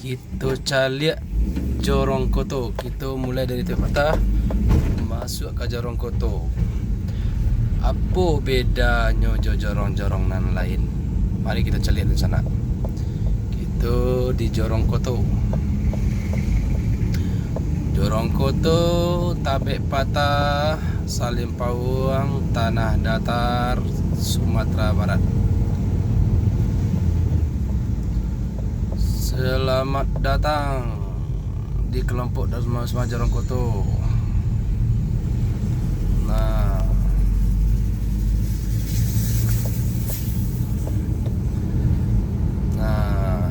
Kita caliak Jorong Koto. Kita mulai dari Teluk Patah masuk ke Jorong Koto. Apa bedanya jorong-jorong nan lain? Mari kita caliak di sana. Kita di Jorong Koto. Jorong Koto, Tabek Patah, Salim Pawang, Tanah Datar, Sumatera Barat. Selamat datang di kelompok Darussalam Jorong Koto.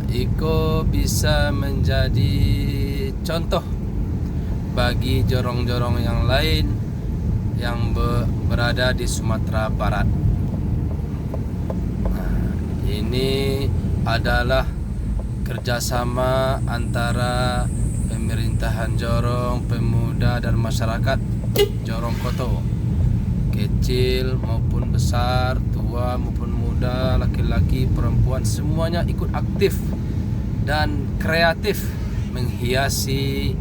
Iko bisa menjadi contoh bagi jorong-jorong yang lain yang berada di Sumatera Barat. Ini adalah kerjasama antara pemerintahan Jorong, pemuda dan masyarakat Jorong Koto, kecil maupun besar, tua maupun muda, laki-laki, perempuan, semuanya ikut aktif dan kreatif menghiasi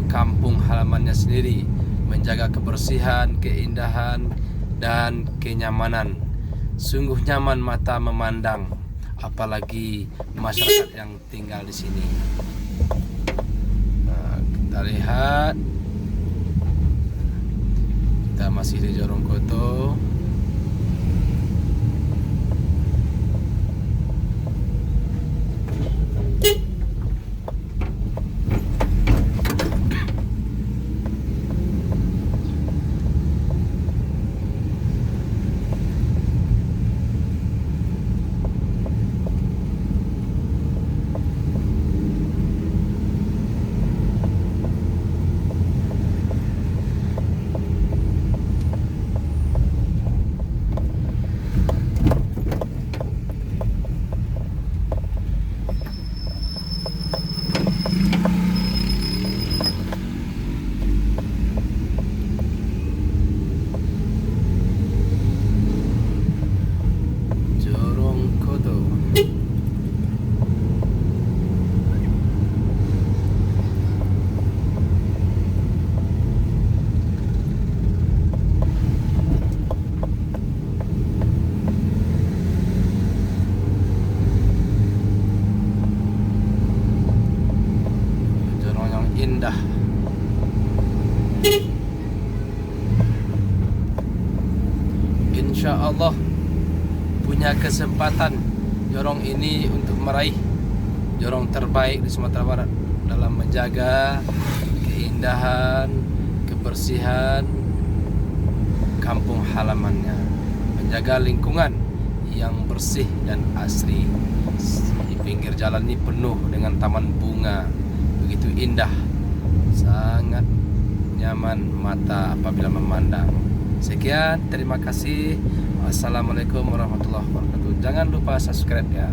kampung halamannya sendiri, menjaga kebersihan, keindahan dan kenyamanan. Sungguh nyaman mata memandang, apalagi masyarakat yang tinggal di sini. Kita lihat, kita masih di Jorong Koto. Indah. Insya Allah punya kesempatan jorong ini untuk meraih jorong terbaik di Sumatera Barat dalam menjaga keindahan, kebersihan kampung halamannya, menjaga lingkungan yang bersih dan asri. Di pinggir jalan ini penuh dengan taman bunga, begitu indah, sangat nyaman mata apabila memandang. Sekian, terima kasih. Wassalamualaikum warahmatullahi wabarakatuh. Jangan lupa subscribe ya.